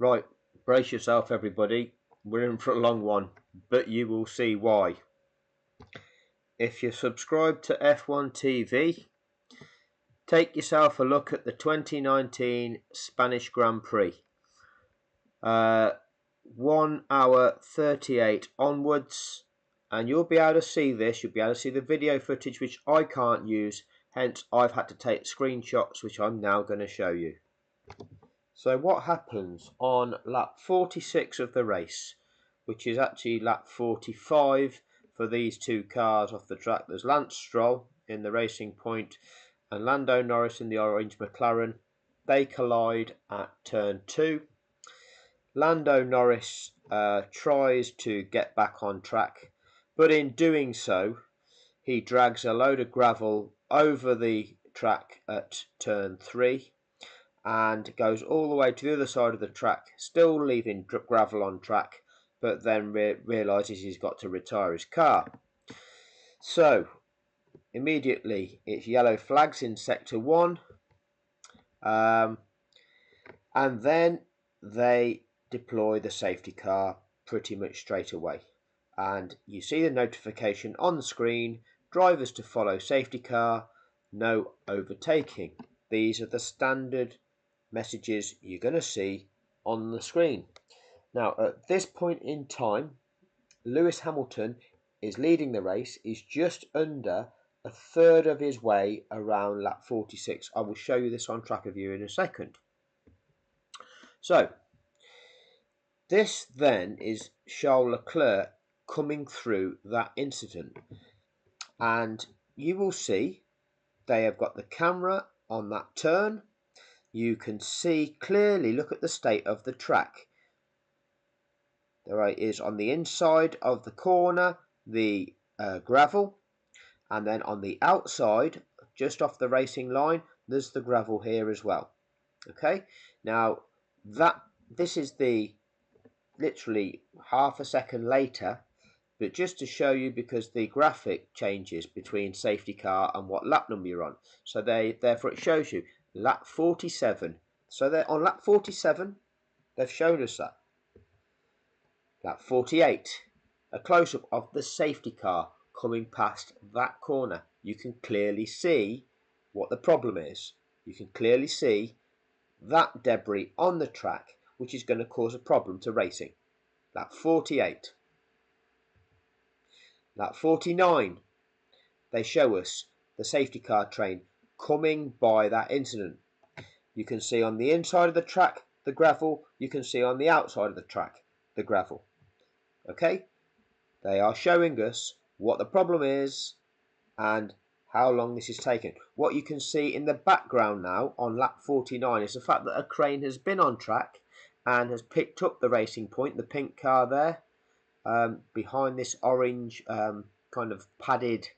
Right, brace yourself everybody, we're in for a long one, but you will see why. If you're subscribed to F1 TV, take yourself a look at the 2019 Spanish Grand Prix. 1 hour 38 onwards, and you'll be able to see this, you'll be able to see the video footage which I can't use, hence I've had to take screenshots which I'm now going to show you. So what happens on lap 46 of the race, which is actually lap 45 for these two cars off the track. There's Lance Stroll in the Racing Point and Lando Norris in the orange McLaren. They collide at turn 2. Lando Norris tries to get back on track, but in doing so he drags a load of gravel over the track at turn 3 and goes all the way to the other side of the track, still leaving gravel on track, but then realises he's got to retire his car. So immediately it's yellow flags in sector 1, and then they deploy the safety car pretty much straight away, and you see the notification on the screen: drivers to follow safety car, no overtaking. These are the standard messages you're going to see on the screen. Now at this point in time, Lewis Hamilton is leading the race. He's just under a third of his way around lap 46. I will show you this on track of view in a second. So this then is Charles Leclerc coming through that incident, and you will see they have got the camera on that turn. You can see clearly, look at the state of the track. There is on the inside of the corner the gravel, and then on the outside just off the racing line there's the gravel here as well. Okay, now this is the literally half a second later, but just to show you, because the graphic changes between safety car and what lap number you're on, so therefore it shows you lap 47. So they're on lap 47, they've shown us that. Lap 48, a close-up of the safety car coming past that corner. You can clearly see what the problem is. You can clearly see that debris on the track, which is going to cause a problem to racing. Lap 48. Lap 49, they show us the safety car train coming by that incident. You can see on the inside of the track the gravel, you can see on the outside of the track the gravel. Okay, they are showing us what the problem is and how long this is taking. What you can see in the background now on lap 49 is the fact that a crane has been on track and has picked up the Racing Point, the pink car there, behind this orange kind of padded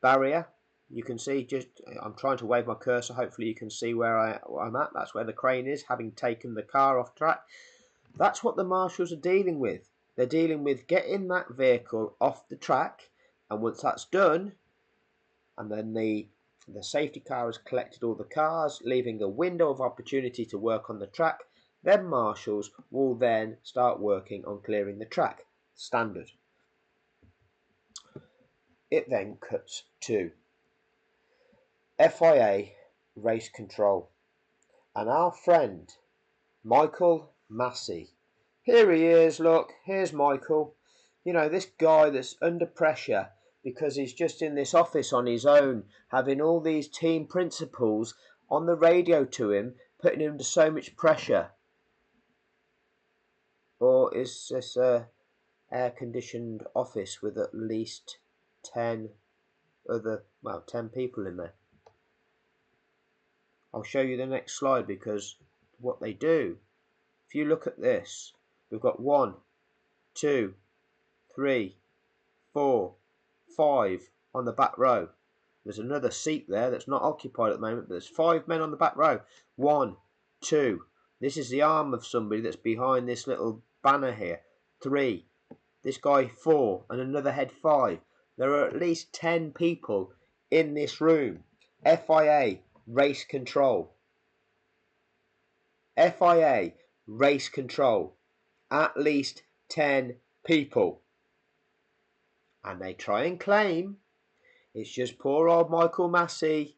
barrier. You can see, just I'm trying to wave my cursor, hopefully you can see where I'm at. That's where the crane is, having taken the car off track. That's what the marshals are dealing with. They're dealing with getting that vehicle off the track, and once that's done, and then the safety car has collected all the cars, leaving a window of opportunity to work on the track, then marshals will then start working on clearing the track. Standard. It then cuts to FIA race control, and our friend Michael Massey. Here he is, look, here's Michael. You know, this guy that's under pressure because he's just in this office on his own, having all these team principals on the radio to him, putting him under so much pressure. Or is this a air-conditioned office with at least 10 people in there? I'll show you the next slide, because what they do, if you look at this, we've got 1, 2, 3, 4, 5 on the back row. There's another seat there that's not occupied at the moment, but there's 5 men on the back row. 1, 2, this is the arm of somebody that's behind this little banner here. 3, this guy 4, and another head 5. There are at least 10 people in this room. FIA race control. FIA race control, at least 10 people. And they try and claim it's just poor old Michael Massey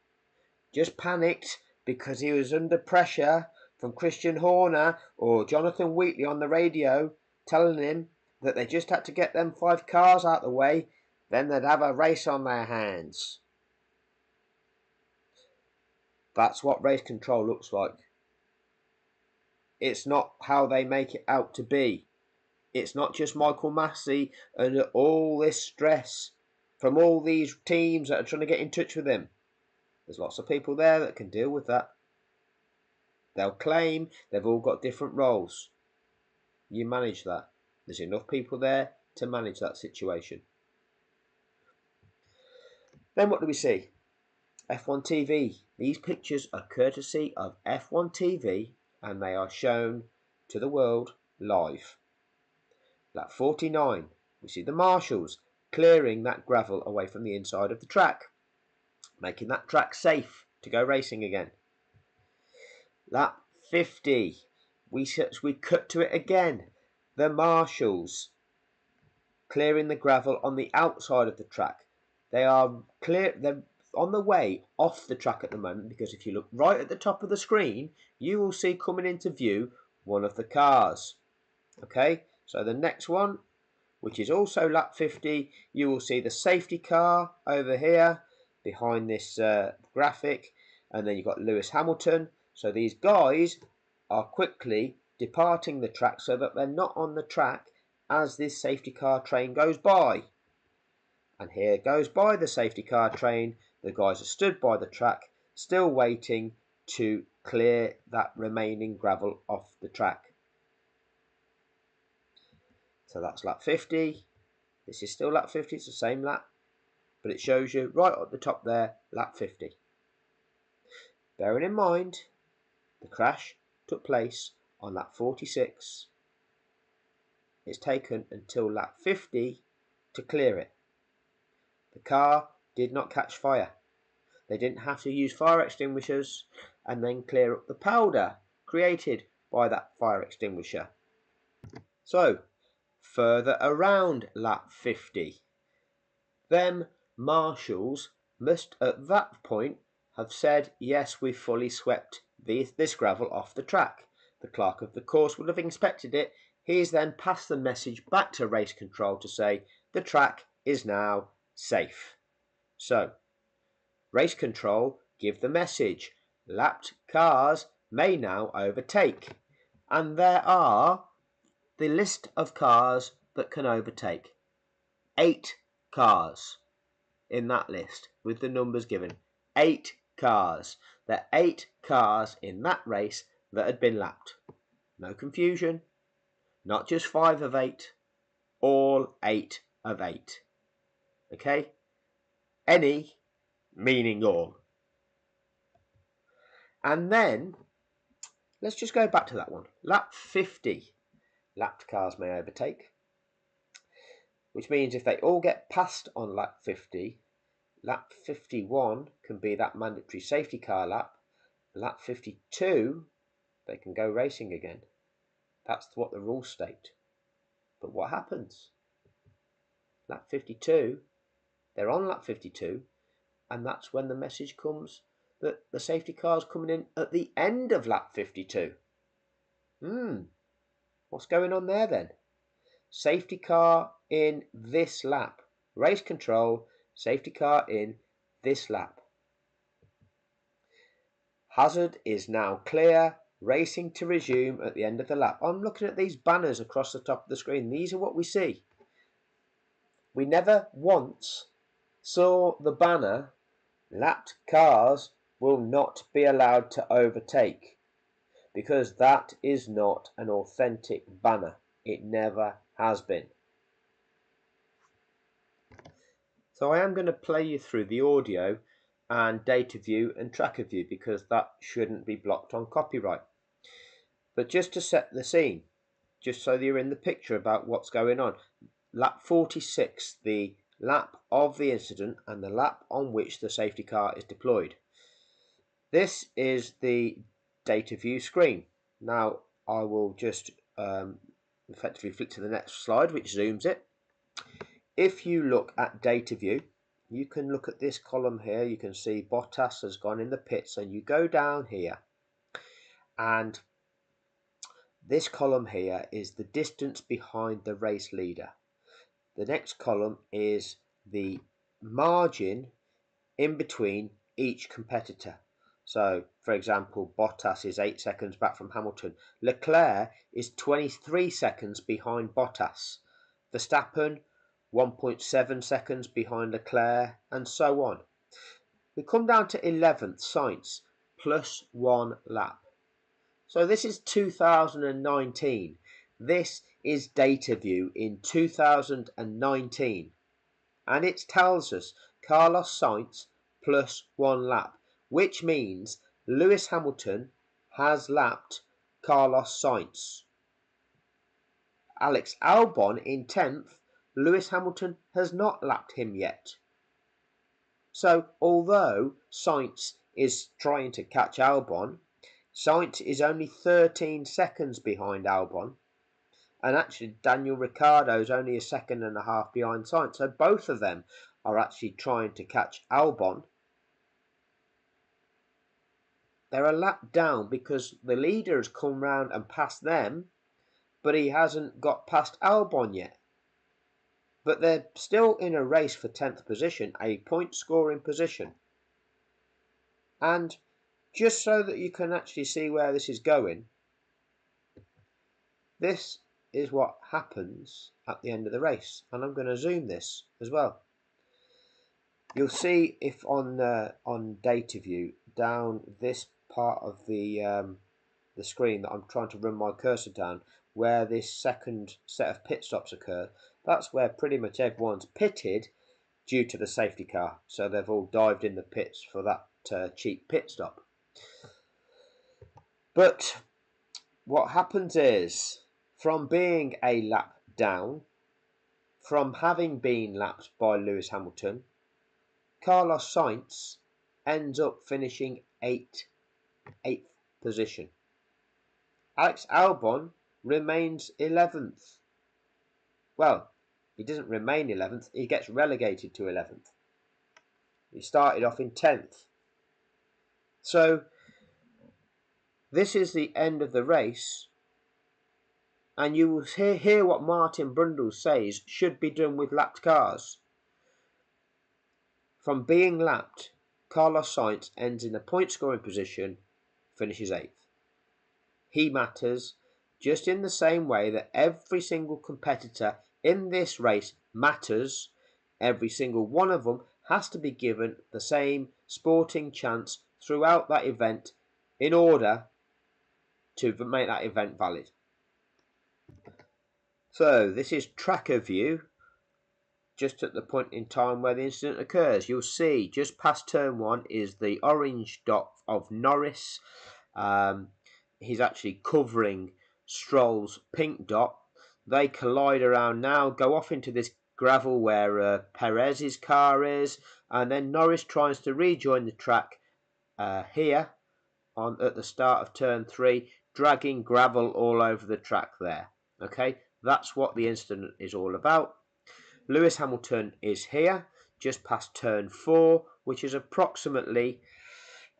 just panicked because he was under pressure from Christian Horner or Jonathan Wheatley on the radio telling him that they just had to get them 5 cars out of the way, then they'd have a race on their hands. That's what race control looks like. It's not how they make it out to be. It's not just Michael Massey and all this stress from all these teams that are trying to get in touch with him. There's lots of people there that can deal with that. They'll claim they've all got different roles. You manage that. There's enough people there to manage that situation. Then what do we see? F1 TV. These pictures are courtesy of F1 TV and they are shown to the world live. Lap 49, we see the marshals clearing that gravel away from the inside of the track, making that track safe to go racing again. Lap 50, we cut to it again. The marshals clearing the gravel on the outside of the track. They're on the way off the track at the moment, because if you look right at the top of the screen, you will see coming into view one of the cars. Okay, so the next one, which is also lap 50, you will see the safety car over here behind this graphic, and then you've got Lewis Hamilton. So these guys are quickly departing the track so that they're not on the track as this safety car train goes by. And here goes by the safety car train. The guys are stood by the track, still waiting to clear that remaining gravel off the track. So that's lap 50. This is still lap 50, it's the same lap, but it shows you right at the top there, lap 50. Bearing in mind, the crash took place on lap 46. It's taken until lap 50 to clear it. The car did not catch fire. They didn't have to use fire extinguishers and then clear up the powder created by that fire extinguisher. So, further around lap 50, them marshals must at that point have said, yes, we've fully swept this gravel off the track. The clerk of the course would have inspected it. He's then passed the message back to race control to say the track is now safe. So, race control give the message, lapped cars may now overtake. And there are the list of cars that can overtake. 8 cars in that list with the numbers given. 8 cars. There are 8 cars in that race that had been lapped. No confusion. Not just 5 of 8. All 8 of 8. Okay? Any meaning all. And then, let's just go back to that one. Lap 50. Lapped cars may overtake. Which means if they all get passed on lap 50, lap 51 can be that mandatory safety car lap. Lap 52, they can go racing again. That's what the rules state. But what happens? Lap 52, they're on lap 52, and that's when the message comes that the safety car is coming in at the end of lap 52. What's going on there then? Safety car in this lap. Race control, safety car in this lap. Hazard is now clear. Racing to resume at the end of the lap. I'm looking at these banners across the top of the screen. These are what we see. We never once saw the banner, lapped cars will not be allowed to overtake, because that is not an authentic banner. It never has been. So I am going to play you through the audio and data view and tracker view, because that shouldn't be blocked on copyright. But just to set the scene, just so that you're in the picture about what's going on, lap 46, the lap of the incident and the lap on which the safety car is deployed. This is the data view screen. Now, I will just effectively flick to the next slide, which zooms it. If you look at data view, you can look at this column here. You can see Bottas has gone in the pits, and you go down here, and this column here is the distance behind the race leader. The next column is the margin in between each competitor. So, for example, Bottas is 8 seconds back from Hamilton. Leclerc is 23 seconds behind Bottas. Verstappen, 1.7 seconds behind Leclerc, and so on. We come down to 11th, Sainz, plus 1 lap. So this is 2019. This is data view in 2019. And it tells us Carlos Sainz plus 1 lap, which means Lewis Hamilton has lapped Carlos Sainz. Alex Albon in 10th, Lewis Hamilton has not lapped him yet. So although Sainz is trying to catch Albon, Sainz is only 13 seconds behind Albon, and actually Daniel Ricciardo is only a second and a half behind Sainz. So both of them are actually trying to catch Albon. They're a lap down because the leader has come round and passed them, but he hasn't got past Albon yet. But they're still in a race for 10th position, a point scoring position. And just so that you can actually see where this is going, this is what happens at the end of the race. And I'm going to zoom this as well. You'll see if on data view down this part of the screen that I'm trying to run my cursor down, where this second set of pit stops occur, that's where pretty much everyone's pitted due to the safety car. So they've all dived in the pits for that cheap pit stop. But what happens is, from being a lap down, from having been lapped by Lewis Hamilton, Carlos Sainz ends up finishing 8th position. Alex Albon remains 11th. Well, he doesn't remain 11th, he gets relegated to 11th. He started off in 10th. So this is the end of the race, and you will hear what Martin Brundle says should be done with lapped cars. From being lapped, Carlos Sainz ends in a point scoring position, finishes 8th. He matters just in the same way that every single competitor in this race matters. Every single one of them has to be given the same sporting chance throughout that event in order to make that event valid. So this is tracker view, just at the point in time where the incident occurs. You'll see just past turn 1 is the orange dot of Norris. He's actually covering Stroll's pink dot. They collide around now, go off into this gravel where Perez's car is, and then Norris tries to rejoin the track here at the start of turn 3, dragging gravel all over the track there. Okay, that's what the incident is all about. Lewis Hamilton is here, just past turn 4, which is approximately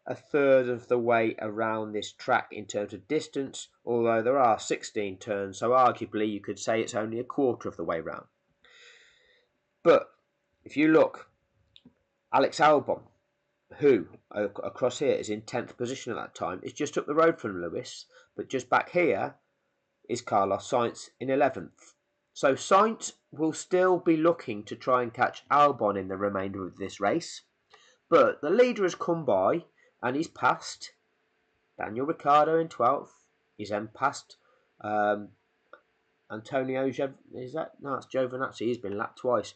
a third of the way around this track in terms of distance, although there are 16 turns, so arguably you could say it's only a quarter of the way round. But if you look, Alex Albon, who across here is in 10th position at that time, is just up the road from Lewis, but just back here is Carlos Sainz in 11th. So Sainz will still be looking to try and catch Albon in the remainder of this race, but the leader has come by and he's passed Daniel Ricciardo in 12th. He's then passed Antonio it's Giovinazzi. He's been lapped twice.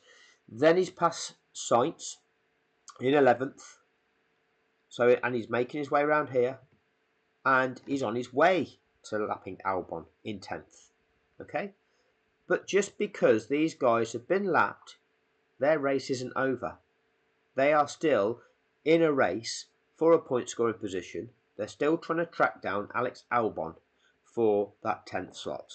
Then he's passed Sainz in 11th. And he's making his way around here, and he's on his way to lapping Albon in 10th. Okay, but just because these guys have been lapped, their race isn't over. They are still in a race for a point scoring position. They're still trying to track down Alex Albon for that 10th slot.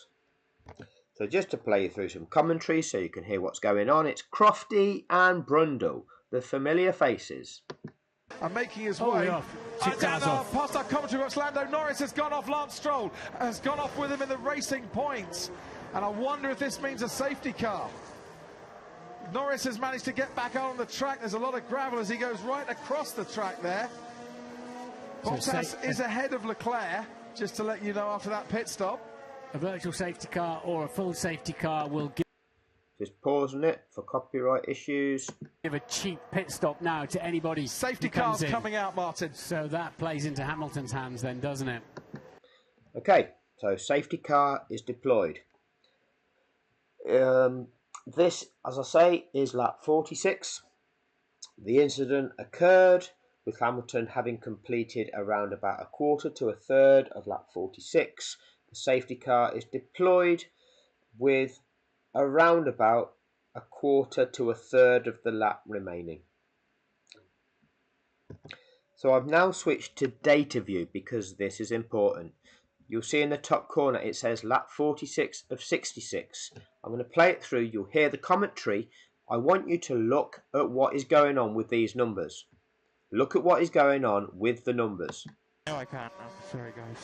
So just to play you through some commentary so you can hear what's going on, it's Crofty and Brundle, the familiar faces. And making his way down past our commentary box. Lando Norris has gone off. Lance Stroll has gone off with him in the racing points. And I wonder if this means a safety car. Norris has managed to get back out on the track. There's a lot of gravel as he goes right across the track there. Bottas is ahead of Leclerc, just to let you know, after that pit stop. A virtual safety car or a full safety car will give... Just pausing it for copyright issues. Give a cheap pit stop now to anybody. Safety cars coming out, Martin. So that plays into Hamilton's hands then, doesn't it? Okay, so safety car is deployed. This, as I say, is lap 46. The incident occurred with Hamilton having completed around about a quarter to a third of lap 46. The safety car is deployed with around about a quarter to a third of the lap remaining. So I've now switched to data view because this is important. You'll see in the top corner it says lap 46 of 66. I'm going to play it through. You'll hear the commentary. I want you to look at what is going on with these numbers. Look at what is going on with the numbers. No, I can't. Sorry, guys.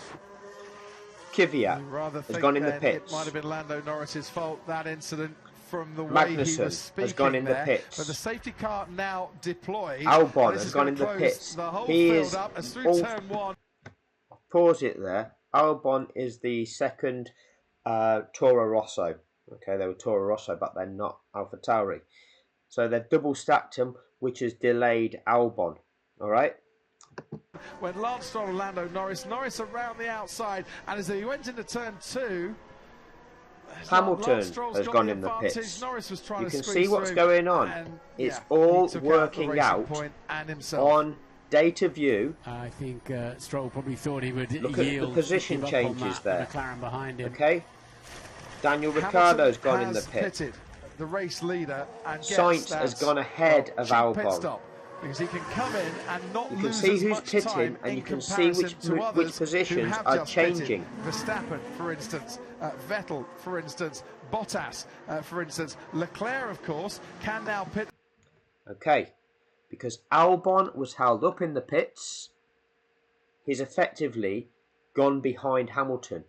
Kvyat has gone in the pits. It might have been Lando Norris's fault, that incident, from the way he was speaking has gone in there. the pits. But the safety car now deployed. Albon has gone in the pits. The whole He field is up as through turn one. Pause it there. Albon is the second Toro Rosso. Okay, they were Toro Rosso, but they're not AlphaTauri. So they've double stacked him, which has delayed Albon. All right. When Lance Stroll and Lando Norris around the outside, and as he went into turn two, Hamilton has gone in the pits. You can see what's going on. It's all working out on data view. I think Stroll probably thought he would look at the position changes there. McLaren behind him. Okay. Daniel Ricciardo's gone in the pit. The race leader, and Sainz has gone ahead of Albon. Because he can come in and not lose as much time. You can see who's pitting, and you can see which positions are changing. Verstappen, for instance, Vettel, for instance, Bottas, for instance, Leclerc, of course, can now pit. Okay, because Albon was held up in the pits, he's effectively gone behind Hamilton.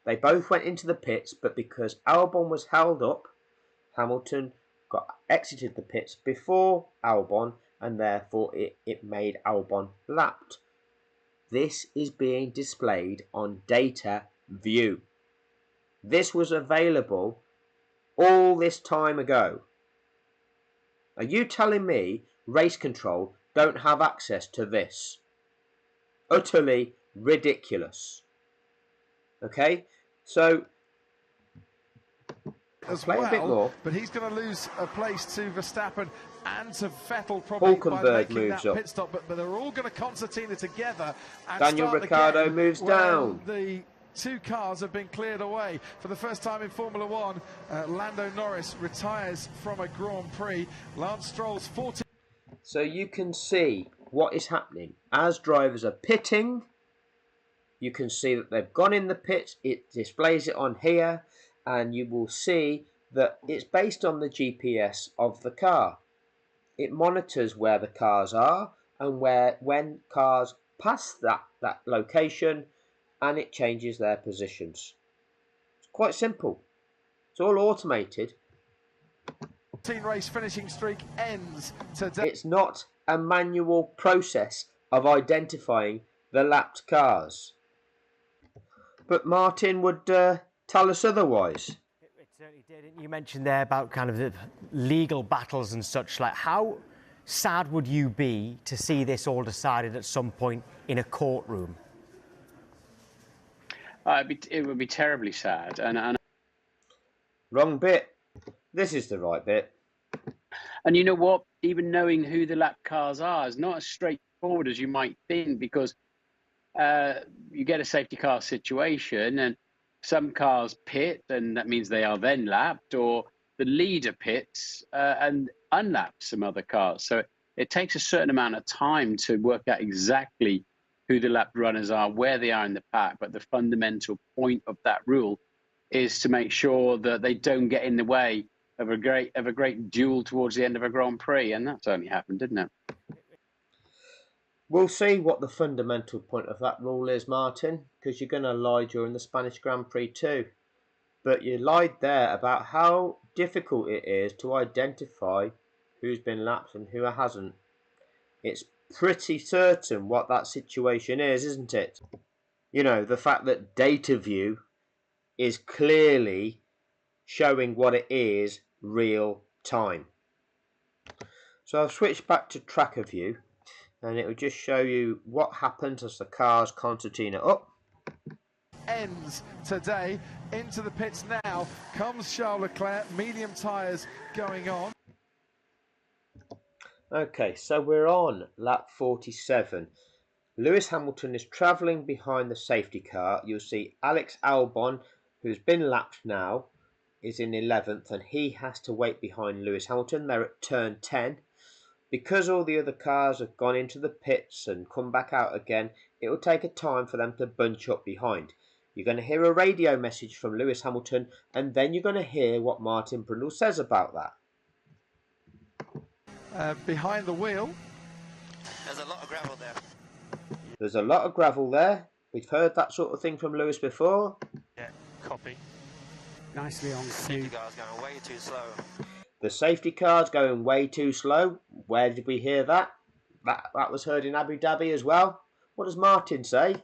They both went into the pits, but because Albon was held up, Hamilton exited the pits before Albon, and therefore it made Albon lapped. This is being displayed on data view. This was available all this time ago. Are you telling me race control don't have access to this? Utterly ridiculous. Okay, so as play well, a bit more. But he's going to lose a place to Verstappen and to Vettel probably by making that pit stop. But they're all going to concertina together. And Daniel Ricciardo moves down. The two cars have been cleared away for the first time in Formula One. Lando Norris retires from a Grand Prix. Lance Stroll's 14. So you can see what is happening as drivers are pitting. You can see that they've gone in the pits. It displays it on here. And you will see that it's based on the GPS of the car. It monitors where the cars are and when cars pass that location, and it changes their positions. It's quite simple. It's all automated. Race finishing streak ends today. It's not a manual process of identifying the lapped cars. But Martin would tell us otherwise. It certainly did. You mentioned there about kind of the legal battles and such. Like, how sad would you be to see this all decided at some point in a courtroom? It would be terribly sad. And wrong bit. This is the right bit. And you know what? Even knowing who the lap cars are is not as straightforward as you might think, because you get a safety car situation and some cars pit, and that means they are then lapped, or the leader pits and unlaps some other cars. So it takes a certain amount of time to work out exactly who the lap runners are, where they are in the pack. But the fundamental point of that rule is to make sure that they don't get in the way of a great duel towards the end of a Grand Prix, and that's only happened, didn't it? We'll see what the fundamental point of that rule is, Martin, because you're going to lie during the Spanish Grand Prix too. But you lied there about how difficult it is to identify who's been lapped and who hasn't. It's pretty certain what that situation is, isn't it? You know, the fact that data view is clearly showing what it is real time. So I've switched back to tracker view, and it will just show you what happens as the cars concertina up. Ends today. Into the pits now comes Charles Leclerc, medium tyres going on. Okay, so we're on lap 47. Lewis Hamilton is travelling behind the safety car. You'll see Alex Albon, who's been lapped now, is in 11th, and he has to wait behind Lewis Hamilton. They're at turn 10. Because all the other cars have gone into the pits and come back out again, it will take a time for them to bunch up behind. You're going to hear a radio message from Lewis Hamilton, and then you're going to hear what Martin Brundle says about that. Behind the wheel. There's a lot of gravel there. There's a lot of gravel there. We've heard that sort of thing from Lewis before. Yeah, copy. Nicely on Safety cue. car's going way too slow. The safety car's going way too slow. Where did we hear that? That was heard in Abu Dhabi as well. What does Martin say?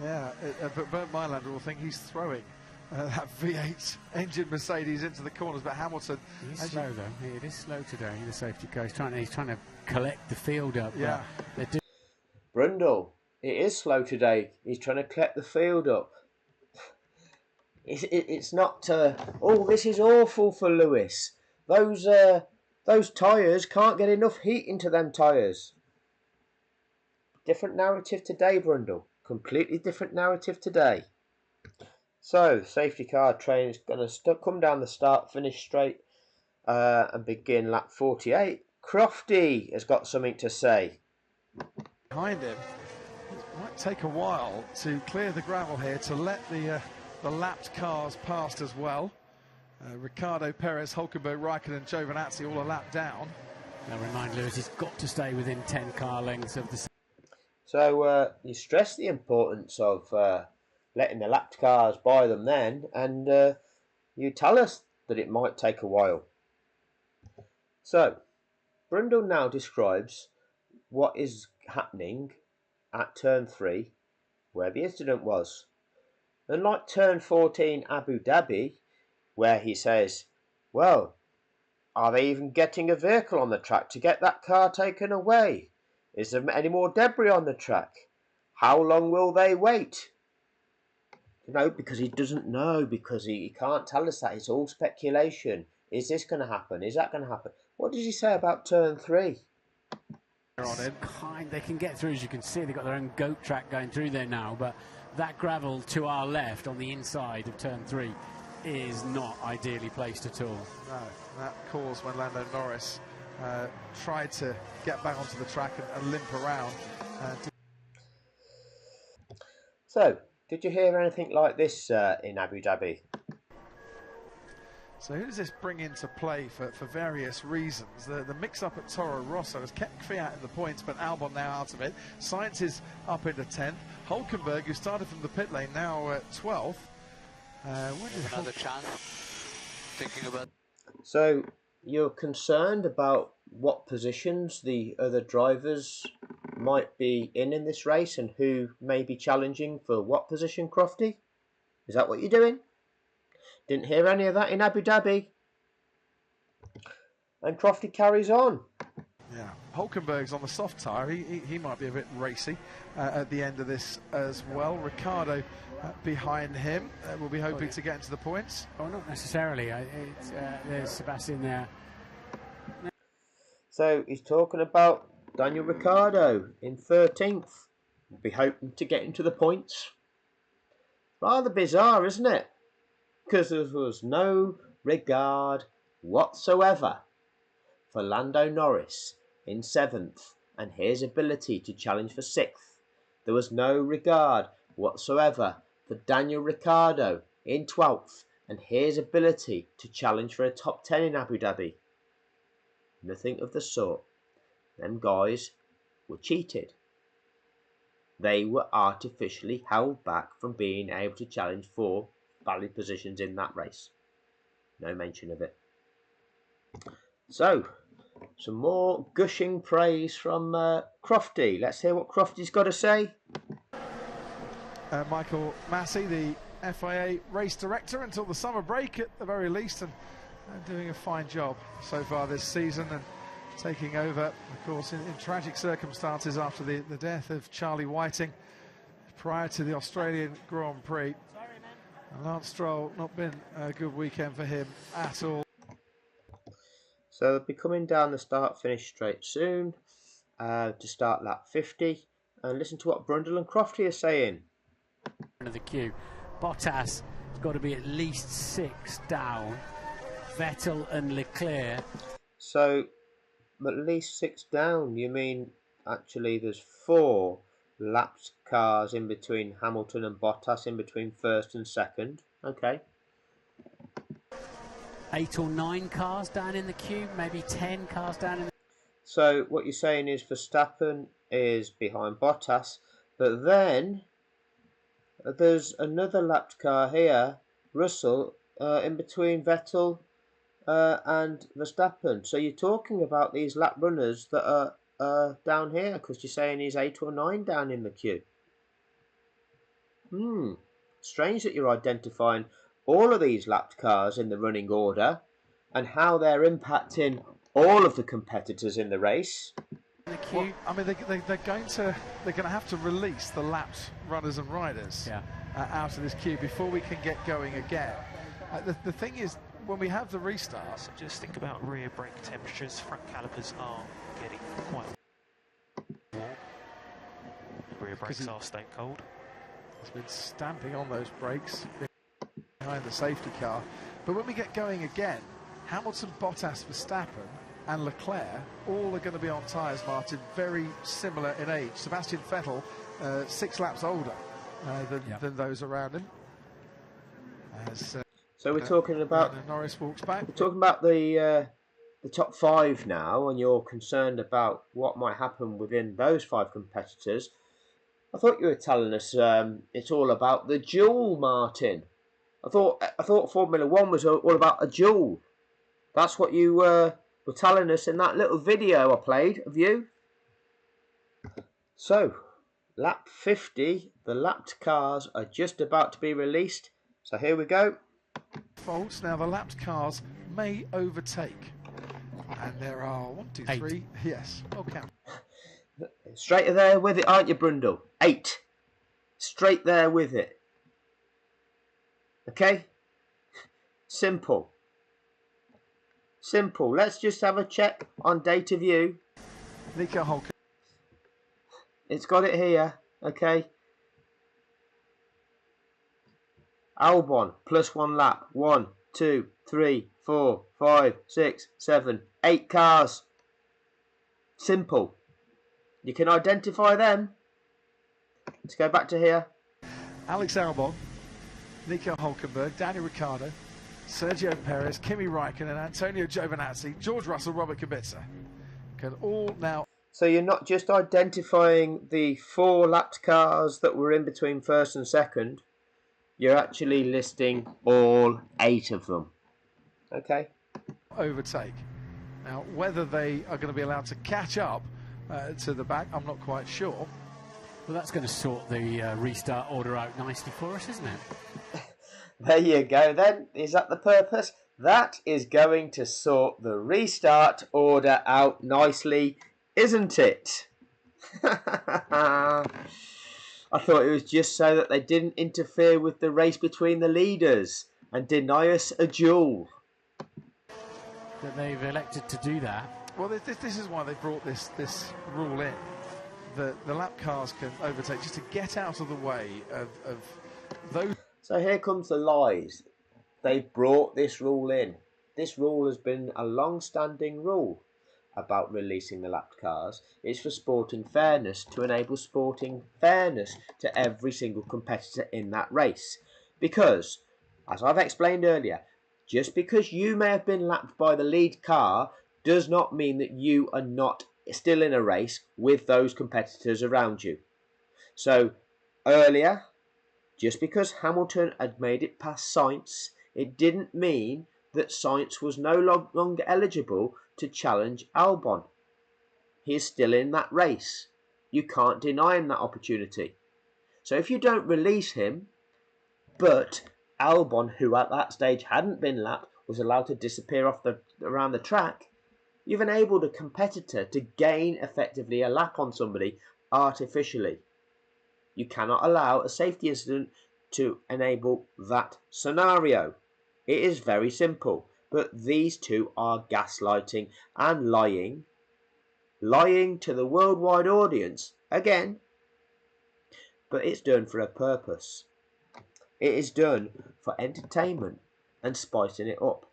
Yeah, but Bernd Mailander will think he's throwing that V8 engine Mercedes into the corners, but Hamilton... He's slow though. It is slow today, the safety car. He's trying to collect the field up. Yeah. Brundle, it is slow today. He's trying to collect the field up. It's not... oh, this is awful for Lewis. Those tyres can't get enough heat into them tyres. Different narrative today, Brundle. Completely different narrative today. So, safety car train is going to come down the start, finish straight, and begin lap 48. Crofty has got something to say. Behind him, it might take a while to clear the gravel here, to let the lapped cars past as well. Ricardo, Perez, Hulkenberg, Raikkonen, Giovinazzi all a lap down. Now remind Lewis he's got to stay within 10 car lengths of the... So you stress the importance of letting the lapped cars by them then, and you tell us that it might take a while. So, Brundle now describes what is happening at turn 3, where the incident was. Unlike turn 14 Abu Dhabi, where he says, well, are they even getting a vehicle on the track to get that car taken away? Is there any more debris on the track? How long will they wait? You know, because he doesn't know, because he can't tell us that. It's all speculation. Is this going to happen? Is that going to happen? What does he say about turn 3? They can get through, as you can see. They've got their own goat track going through there now, but that gravel to our left on the inside of turn 3 is not ideally placed at all. No, that caused when Lando Norris tried to get back onto the track and limp around. So, did you hear anything like this in Abu Dhabi? So who does this bring into play for various reasons? The mix-up at Toro Rosso has kept Fiat in the points, but Albon now out of it. Sainz is up into 10th. Hulkenberg, who started from the pit lane, now at 12th. Another chance. Thinking about... So, you're concerned about what positions the other drivers might be in this race and who may be challenging for what position, Crofty? Is that what you're doing? Didn't hear any of that in Abu Dhabi. And Crofty carries on. Yeah, Hulkenberg's on the soft tyre. He might be a bit racy at the end of this as well. Ricardo behind him will be hoping to get into the points. Oh, not necessarily. There's Sebastian there. So he's talking about Daniel Ricciardo in 13th. We'll be hoping to get into the points. Rather bizarre, isn't it? Because there was no regard whatsoever for Lando Norris in 7th and his ability to challenge for 6th. There was no regard whatsoever for Daniel Ricciardo in 12th and his ability to challenge for a top 10 in Abu Dhabi. Nothing of the sort. Them guys were cheated. They were artificially held back from being able to challenge for valid positions in that race. No mention of it. So, some more gushing praise from Crofty. Let's hear what Crofty's got to say. Michael Massey, the FIA race director until the summer break at the very least, and doing a fine job so far this season, and taking over, of course, in tragic circumstances after the death of Charlie Whiting prior to the Australian Grand Prix. And Lance Stroll, not been a good weekend for him at all. So they'll be coming down the start-finish straight soon to start lap 50. And listen to what Brundle and Crofty are saying. Of the queue, Bottas has got to be at least 6 down. Vettel and Leclerc. So at least 6 down. You mean actually there's 4 lapped cars in between Hamilton and Bottas, in between 1st and 2nd. Okay. 8 or 9 cars down in the queue, maybe 10 cars down in the... So what you're saying is Verstappen is behind Bottas, but then there's another lapped car here, Russell, in between Vettel and Verstappen. So you're talking about these lap runners that are down here, because you're saying he's 8 or 9 down in the queue. Strange that you're identifying all of these lapped cars in the running order and how they're impacting all of the competitors in the race. Well, I mean, they're going to have to release the lapped runners and riders out of this queue before we can get going again. The thing is, when we have the restart, so just think about rear brake temperatures. Front calipers are getting quite warm. The rear brakes are stone cold. He's been stamping on those brakes behind the safety car. But when we get going again, Hamilton, Bottas, Verstappen and Leclerc all are going to be on tyres, Martin, very similar in age. Sebastian Vettel, 6 laps older than those around him. So we're talking about Norris walks back. We're talking about the top 5 now, and you're concerned about what might happen within those 5 competitors. I thought you were telling us it's all about the duel, Martin. I thought Formula 1 was all about a duel. That's what you were telling us in that little video I played of you. So, lap 50, the lapped cars are just about to be released. So here we go. Faults. Now the lapped cars may overtake. And there are 1, 2, 3. Yes, okay. Straight there with it, aren't you, Brundle? 8. Straight there with it. Okay? Simple. Simple. Let's just have a check on data view. Nico Hulkenberg. It's got it here. Okay. Albon, plus 1 lap. 1, 2, 3, 4, 5, 6, 7, 8 cars. Simple. You can identify them. Let's go back to here. Alex Albon, Nico Hulkenberg, Daniel Ricciardo, Sergio Perez, Kimi Raikkonen, Antonio Giovinazzi, George Russell, Robert Kubica can all now... So you're not just identifying the 4 lapped cars that were in between 1st and 2nd. You're actually listing all 8 of them. Okay. Overtake. Now, whether they are going to be allowed to catch up to the back, I'm not quite sure. Well, that's going to sort the restart order out nicely for us, isn't it? There you go then. Is that the purpose? That is going to sort the restart order out nicely, isn't it? I thought it was just so that they didn't interfere with the race between the leaders and deny us a duel. That they've elected to do that. Well, this is why they brought this rule in. The lap cars can overtake just to get out of the way of those. So here comes the lies. They brought this rule in. This rule has been a long-standing rule. about releasing the lapped cars. It's for sporting fairness, to enable sporting fairness to every single competitor in that race. Because, as I've explained earlier, just because you may have been lapped by the lead car does not mean that you are not still in a race with those competitors around you. So earlier, just because Hamilton had made it past Sainz, it didn't mean that Sainz was no longer eligible to challenge Albon. He is still in that race. You can't deny him that opportunity. So if you don't release him, but Albon, who at that stage hadn't been lapped, was allowed to disappear around the track, you've enabled a competitor to gain effectively a lap on somebody artificially. You cannot allow a safety incident to enable that scenario. It is very simple, but these two are gaslighting and lying to the worldwide audience again, but it's done for a purpose. It is done for entertainment and spicing it up.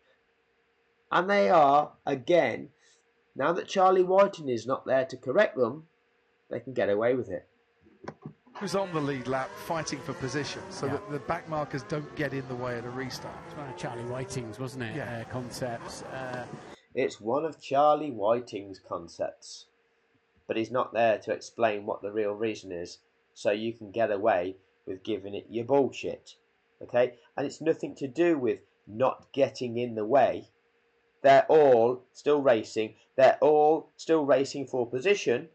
And they are, again, now that Charlie Whiting is not there to correct them, they can get away with it. Who's on the lead lap fighting for position so that the back markers don't get in the way of the restart. It's one of Charlie Whiting's, wasn't it? Yeah. Concepts. It's one of Charlie Whiting's concepts, but he's not there to explain what the real reason is, so you can get away with giving it your bullshit. Okay? And it's nothing to do with not getting in the way. They're all still racing. They're all still racing for position.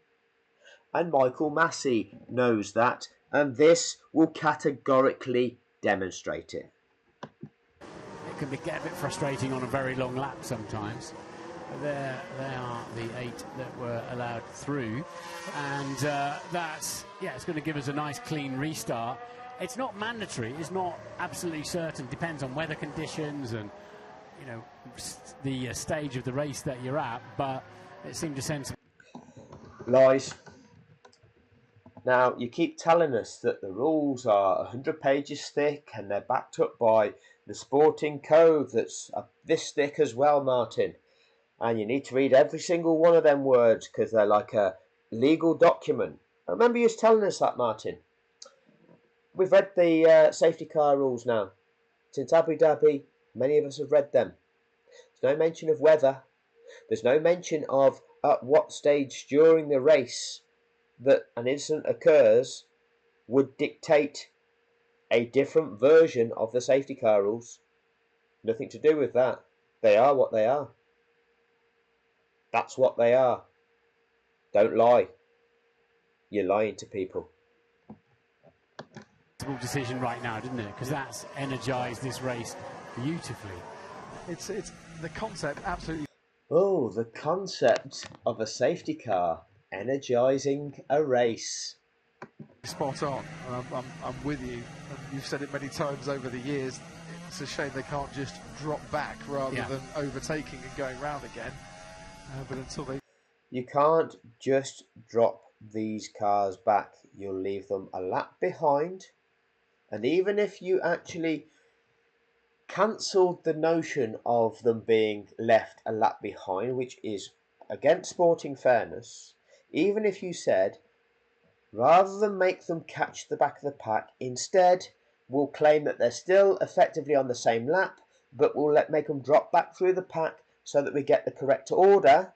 And Michael Massey knows that, and this will categorically demonstrate it. It can get a bit frustrating on a very long lap sometimes. There they are, the 8 that were allowed through, and that's, it's going to give us a nice clean restart. It's not mandatory, it's not absolutely certain, depends on weather conditions and the stage of the race that you're at, but it seemed a sensible. Lies. Now, you keep telling us that the rules are 100 pages thick and they're backed up by the sporting code that's this thick as well, Martin. And you need to read every single one of them words because they're like a legal document. I remember you telling us that, Martin. We've read the safety car rules now. Since Abu Dhabi, many of us have read them. There's no mention of weather. There's no mention of at what stage during the race that an incident occurs would dictate a different version of the safety car rules. Nothing to do with that. They are what they are. That's what they are. Don't lie. You're lying to people. Decision right now, didn't it? Because that's energised this race beautifully. It's the concept absolutely. Oh, the concept of a safety car energising a race. Spot on. I'm with you. And you've said it many times over the years. It's a shame they can't just drop back rather than overtaking and going round again. But until they... You can't just drop these cars back. You'll leave them a lap behind. And even if you actually cancelled the notion of them being left a lap behind, which is against sporting fairness, even if you said, rather than make them catch the back of the pack, instead we'll claim that they're still effectively on the same lap, but we'll make them drop back through the pack so that we get the correct order,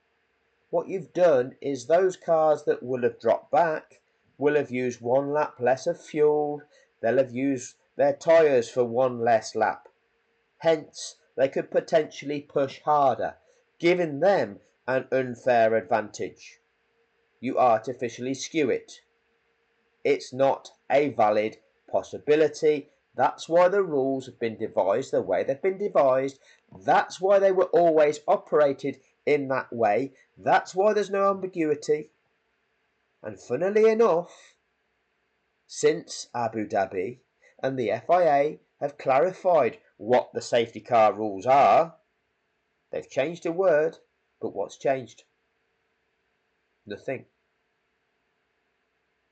what you've done is those cars that will have dropped back will have used one lap less of fuel, they'll have used their tyres for one less lap. Hence, they could potentially push harder, giving them an unfair advantage. You artificially skew it. It's not a valid possibility. That's why the rules have been devised the way they've been devised. That's why they were always operated in that way. That's why there's no ambiguity. And funnily enough, since Abu Dhabi and the FIA have clarified what the safety car rules are, they've changed a word, but what's changed? Nothing.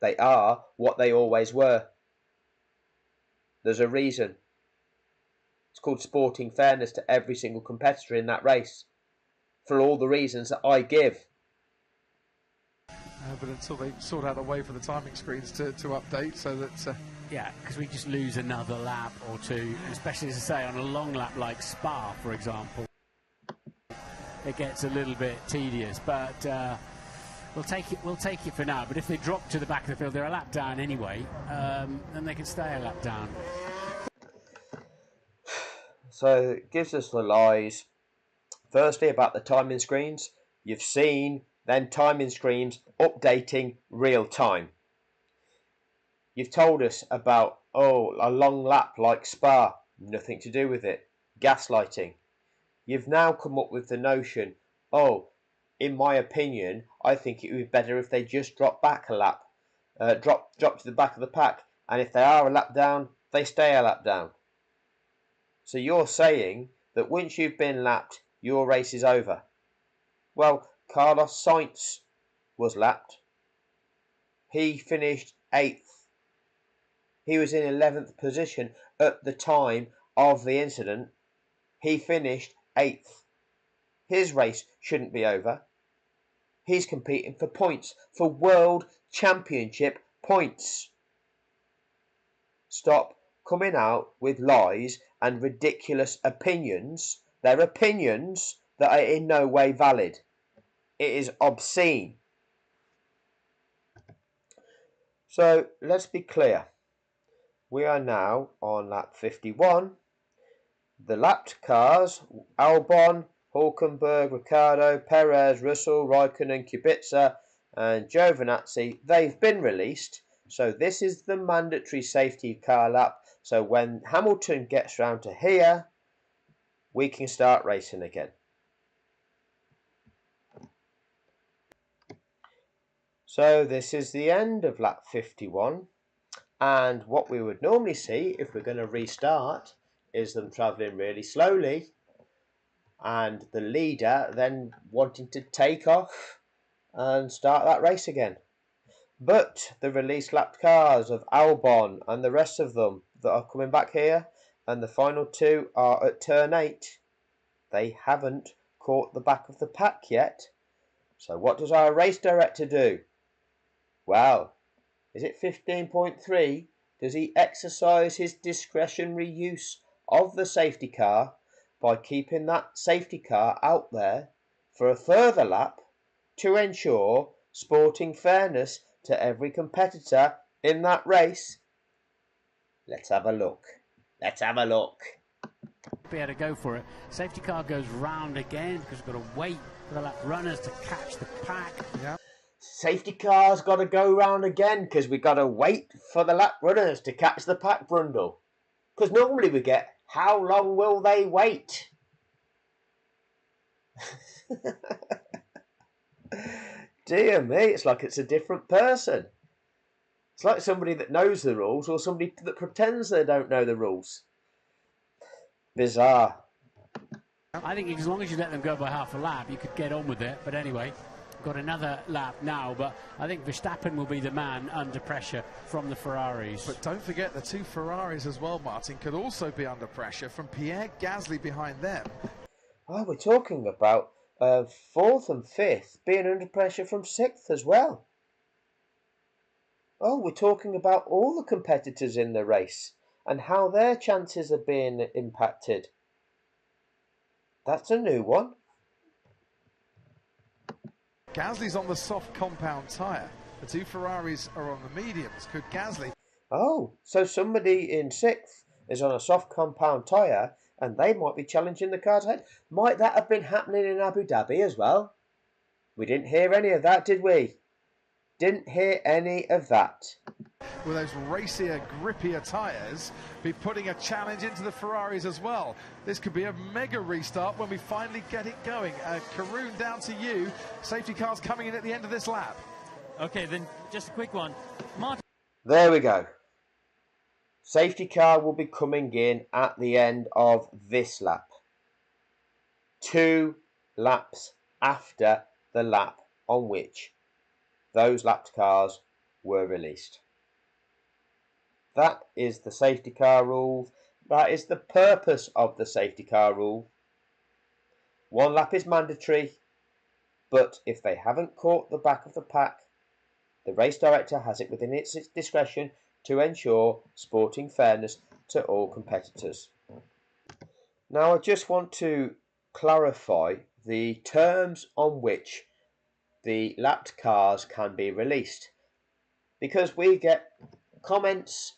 They are what they always were. There's a reason. It's called sporting fairness to every single competitor in that race. For all the reasons that I give. But until they sort out a way for the timing screens to update, so that yeah, because we just lose another lap or two, especially as I say on a long lap like Spa, for example, it gets a little bit tedious. But we'll take it. We'll take it for now. But if they drop to the back of the field, they're a lap down anyway, then they can stay a lap down. So it gives us the lies. Firstly, about the timing screens. You've seen them timing screens updating real time. You've told us about, oh, a long lap like Spa. Nothing to do with it. Gaslighting. You've now come up with the notion, oh, in my opinion, I think it would be better if they just drop back a lap. Drop to the back of the pack. And if they are a lap down, they stay a lap down. So you're saying that once you've been lapped, your race is over. Well, Carlos Sainz was lapped. He finished 8th. He was in 11th position at the time of the incident. He finished 8th. His race shouldn't be over. He's competing for points, for World Championship points. Stop coming out with lies and ridiculous opinions. They're opinions that are in no way valid. It is obscene. So let's be clear. We are now on lap 51. The lapped cars, Albon, Hulkenberg, Ricciardo, Perez, Russell, Raikkonen, Kubica and Giovinazzi, they've been released. So this is the mandatory safety car lap. So when Hamilton gets round to here, we can start racing again. So this is the end of lap 51. And what we would normally see if we're going to restart is them travelling really slowly and the leader then wanting to take off and start that race again. But the released lapped cars of Albon and the rest of them that are coming back here, and the final two are at turn 8. They haven't caught the back of the pack yet. So what does our race director do? Well, is it 15.3? Does he exercise his discretionary use of the safety car by keeping that safety car out there for a further lap to ensure sporting fairness to every competitor in that race? Let's have a look. Let's have a look. Be able to go for it. Safety car goes round again because we've got to wait for the lap runners to catch the pack. yeah. Safety car's got to go round again because we've got to wait for the lap runners to catch the pack, Brundle. Because normally we get, how long will they wait? Dear me, it's like it's a different person. It's like somebody that knows the rules or somebody that pretends they don't know the rules. Bizarre. I think as long as you let them go by half a lap, you could get on with it. But anyway, got another lap now. But I think Verstappen will be the man under pressure from the Ferraris. But don't forget the two Ferraris as well, Martin, could also be under pressure from Pierre Gasly behind them. Oh, we're talking about 4th and 5th being under pressure from 6th as well. Oh, we're talking about all the competitors in the race and how their chances are being impacted. That's a new one. Gasly's on the soft compound tyre. The two Ferraris are on the mediums. Could Gasly... Oh, so somebody in 6th is on a soft compound tyre and they might be challenging the cars ahead. Might that have been happening in Abu Dhabi as well? We didn't hear any of that, did we? Didn't hear any of that. With those racier, grippier tyres, be putting a challenge into the Ferraris as well. This could be a mega restart when we finally get it going. Karun, down to you. Safety cars coming in at the end of this lap. Okay, then just a quick one. Martin. There we go. Safety car will be coming in at the end of this lap. 2 laps after the lap on which those lapped cars were released. That is the safety car rule. That is the purpose of the safety car rule. 1 lap is mandatory, but if they haven't caught the back of the pack, The race director has it within its discretion to ensure sporting fairness to all competitors. Now I just want to clarify the terms on which the lapped cars can be released, because we get comments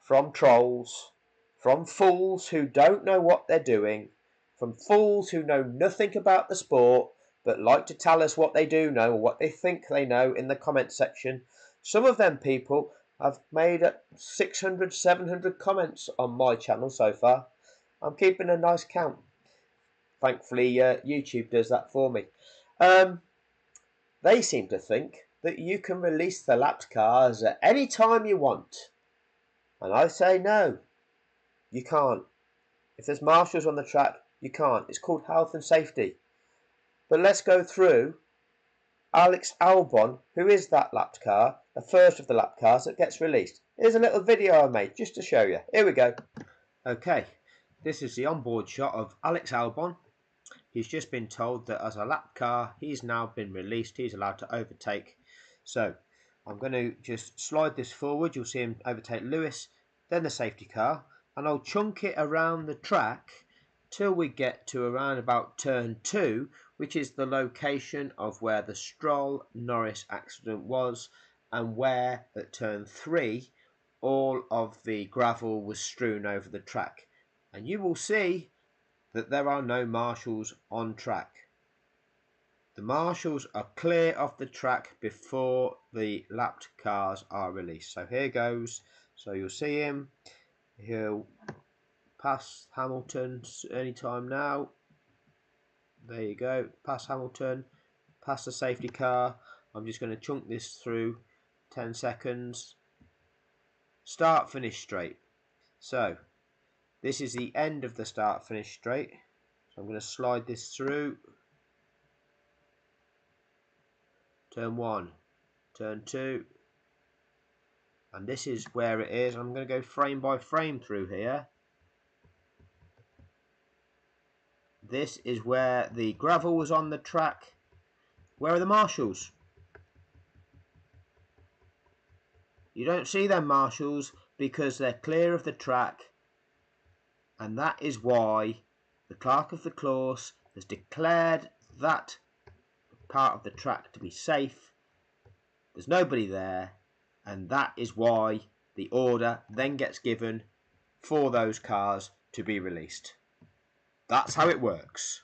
from trolls, from fools who don't know what they're doing, from fools who know nothing about the sport but like to tell us what they do know or what they think they know in the comment section. Some of them people have made 600, 700 comments on my channel so far. I'm keeping a nice count. Thankfully, YouTube does that for me. They seem to think that you can release the lapped cars at any time you want. And I say no, you can't. If there's marshals on the track, you can't. It's called health and safety. But let's go through Alex Albon, who is that lapped car, the first of the lapped cars that gets released. Here's a little video I made just to show you. Here we go. Okay, this is the onboard shot of Alex Albon. He's just been told that as a lapped car, he's now been released. He's allowed to overtake. So I'm going to just slide this forward. You'll see him overtake Lewis, then the safety car, and I'll chunk it around the track till we get to around about turn 2, which is the location of where the Stroll-Norris accident was, and where at turn 3 all of the gravel was strewn over the track. And you will see that there are no marshals on track. The marshals are clear of the track before the lapped cars are released. So here goes. So you'll see him. He'll pass Hamilton anytime now. There you go. Pass Hamilton. Pass the safety car. I'm just going to chunk this through 10 seconds. Start, finish straight. So this is the end of the start, finish straight. So I'm going to slide this through. Turn 1, turn 2, and this is where it is. I'm going to go frame by frame through here. This is where the gravel was on the track. Where are the marshals? You don't see them marshals because they're clear of the track, and that is why the clerk of the course has declared that part of the track to be safe. There's nobody there, and that is why the order then gets given for those cars to be released. That's how it works.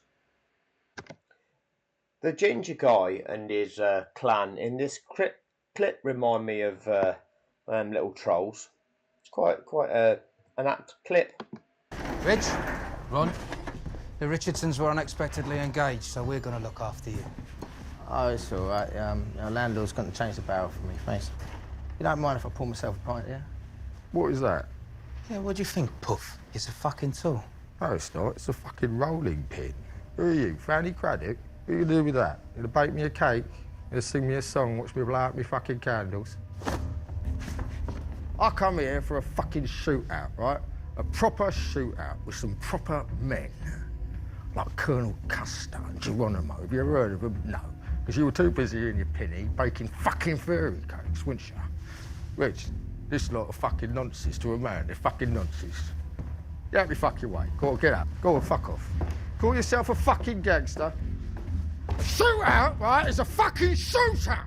The ginger guy and his clan in this clip remind me of little trolls. It's quite an apt clip. Rich, Ron, the Richardsons were unexpectedly engaged, so we're going to look after you. Oh, it's all right. Landlord's going to change the barrel for me, thanks. You don't mind if I pour myself a pint, yeah? What is that? Yeah, what do you think, Puff? It's a fucking tool. No, it's not. It's a fucking rolling pin. Who are you, Fanny Craddock? What are you going to do with that? You going to bake me a cake? You going to sing me a song, watch me blow out me fucking candles? I come here for a fucking shootout, right? A proper shootout with some proper men. Like Colonel Custer and Geronimo. Have you ever heard of them? No. Because you were too busy in your pinny baking fucking fairy cakes, weren't you? Rich, this lot of fucking nonsense to a man. They're fucking nonsense. Get out your fucking way. Go on, get up. Go on, fuck off. Call yourself a fucking gangster. Shootout, right? It's a fucking shootout!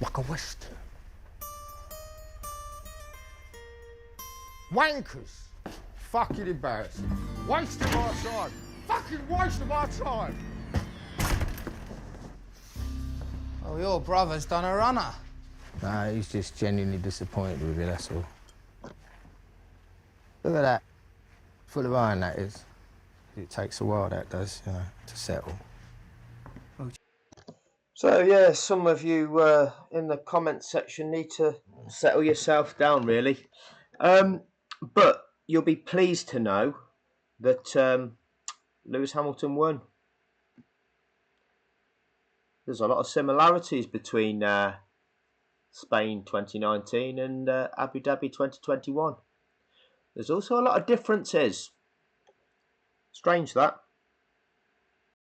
Like a western. Wankers. Fucking embarrassing. Waste of our time. Fucking waste of our time. Oh, your brother's done a runner. Nah, he's just genuinely disappointed with you, that's all. Look at that. Full of iron, that is. It takes a while, that does, you know, to settle. So yeah, some of you in the comment section need to settle yourself down, really. But you'll be pleased to know that Lewis Hamilton won. There's a lot of similarities between Spain 2019 and Abu Dhabi 2021. There's also a lot of differences. Strange that.